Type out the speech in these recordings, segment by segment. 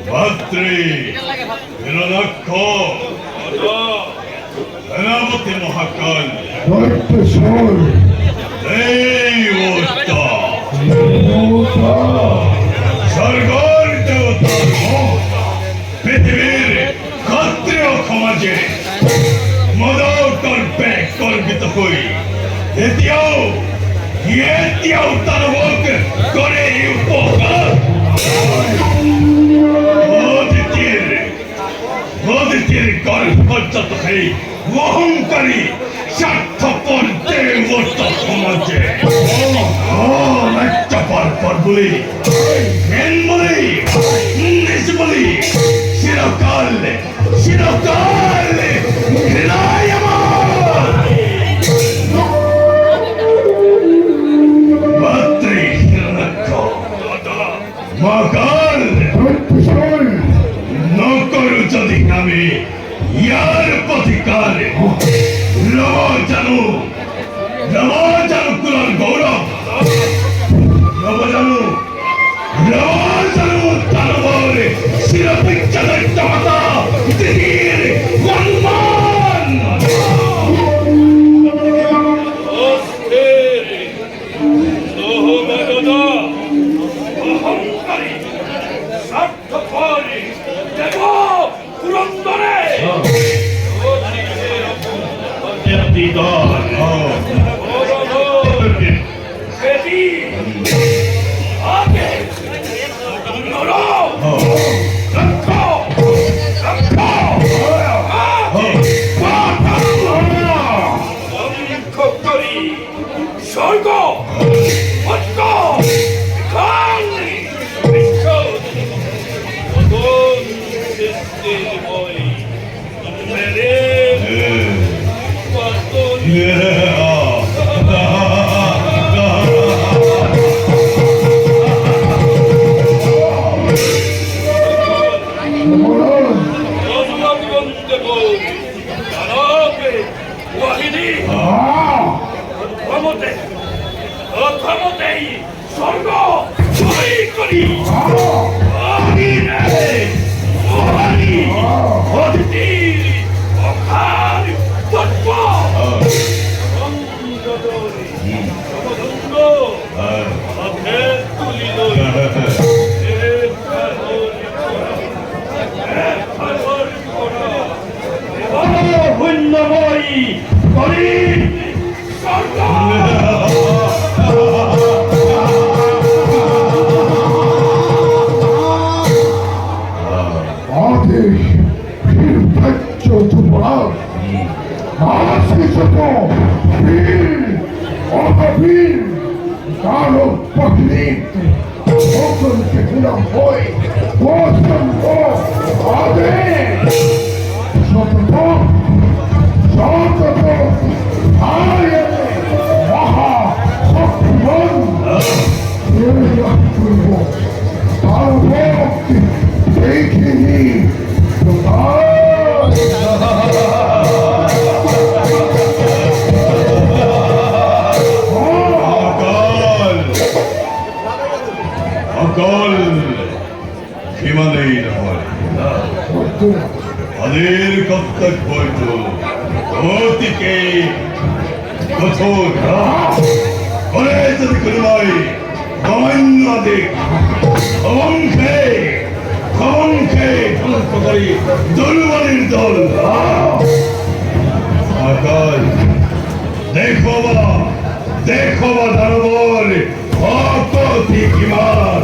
Patri, Hiranakko, Senapati Mahakal, Devata, Sargar Devata, Prithivir, Khatriya Khamaje, Madhukar Bek Korbita Hui, Yetiao Tanavok, Kore Yupoka. মোদির গর্ভজাত হয়ে অহংকারী স্বার্থপর দেবতা সমাজে পর বলি বলি বলি চিরকাল চিরকাল ঘৃণায় আমার মাতৃহিরণ্যাক্ষ মকাল নকরু যদি আমি ইয়ার প্রতিকার লব জানু কুলার গৌরব লব জানু তারবর শিরবিচ্ছাদের মাতা দিদির সম্মান অহংকারী স্বার্থপরী দেব পুরন্দরে স্বর্গ স্বর্গ জয় করি অতিথির হয় না তাদের কর্তব্য হইতো অতিকে কঠোর করে যদি কোনো ভাই সামান্য দিক খবন খেয়ে ধ্বংস করি দুর্বলের দল আকাল দেখো বা দানবর কিমান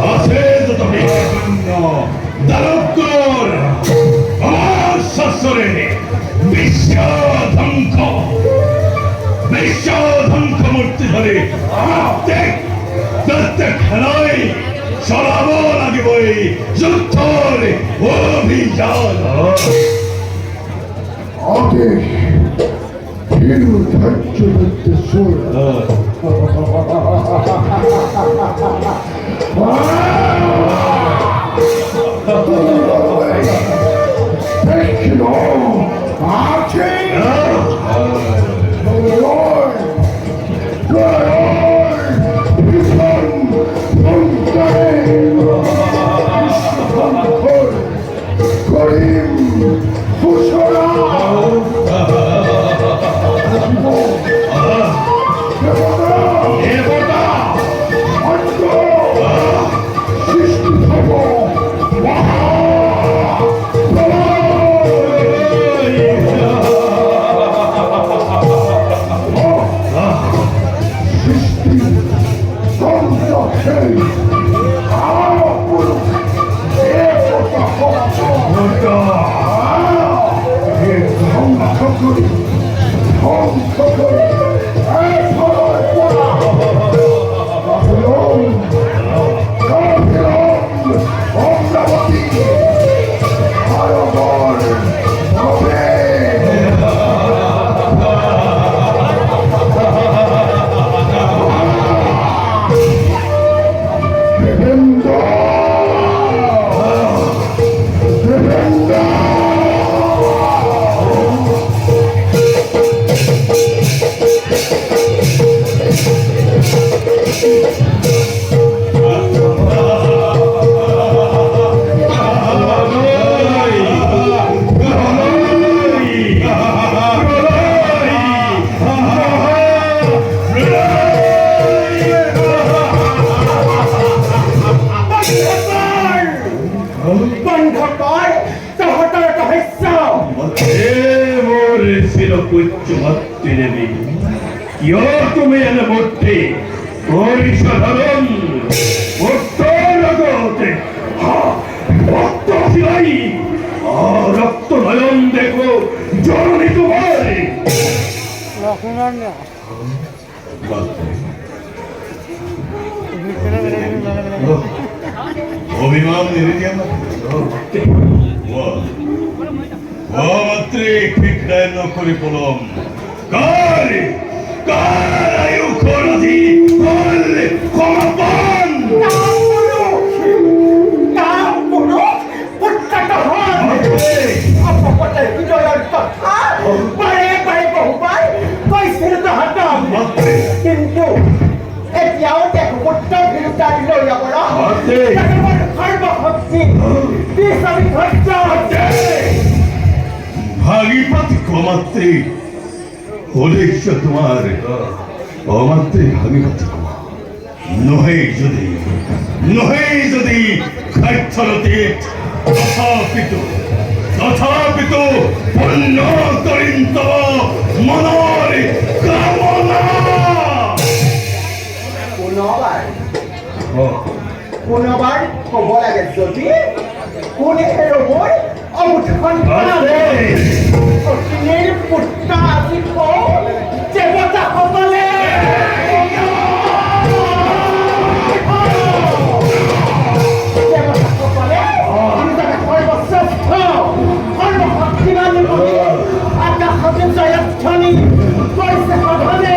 আছে যত বিচ্ছিন্ন দানবগুলোর আমার শাসনে বিশ্বধ্বংস মূর্তি ধরে প্রত্যেক খেলায় চলাবো লাগিবই যুদ্ধর অভিযান আদেশ ভীরু ধৈর্য ধরতে শোন দেখিল আছে করিম ফুসরা তুমি এনে মূর্তি পরিসাধারণ রক্ত নয়ন দেখো জননী তোমার অভিমান মাত্রে ঠিকরায় নকরি পলম কারায়ু খরজি বললে ক্ষমাপন কিন্তু এতিয়াও দেখো পুত্ৰ বিৰুদ্ধে লৈ যাব সৰ্বশক্তি ভাগীপতি ক্ষমাত্রে উদ্দেশ্য তোমার অমাত্রে ভাগীপতি ক্ষমা নহে যদি খাদ্যরতে তথাপিত পূর্ণ করিন্ত মনৰ কামনা পুনৰবাৰ ক'ব লাগে যদি কোনে ৰ'বই অমুঠখন অগ্নিৰ পুত্ৰ আজি কওঁ দেৱতাসকলে সৰ্বশ্ৰেষ্ঠ সৰ্বশক্তিমানী আকাশতে জয়ধ্বনি কৰিছে সঘনে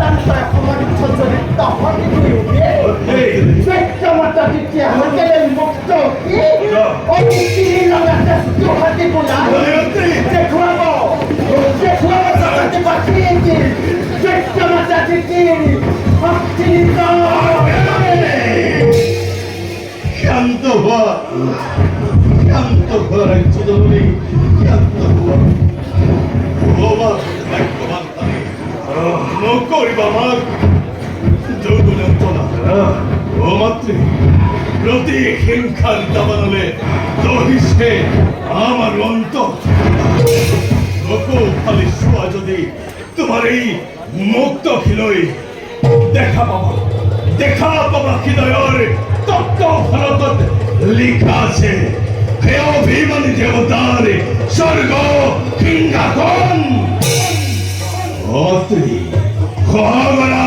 অত্যন্ত অপমানিত চরিত্র হতে হইবে সত্যমাতা দিতে হতে মুক্ত কি ওই তিনি লাগাতে হতে বলা দেখুয়াবো তাতে বাঁচিয়েছি সত্যমাতা দিতে অত্যন্ত শান্ত হওয়া রাজ্যদলনী শান্ত হওয়া নকরিবা মাগ যোগ যন্ত্রণা ও মাতৃ প্রতি হিংসার দাবানলে দহিষ্ঠে আমার অন্তর লোকো খালি শোয়া যদি তোমার এই মুক্ত খিলই দেখা পাবা হৃদয়ের তপ্ত ফলকত লিখা আছে হে অভিমানী দেবতার স্বর্গ সিংহাসন অত্রি খবরা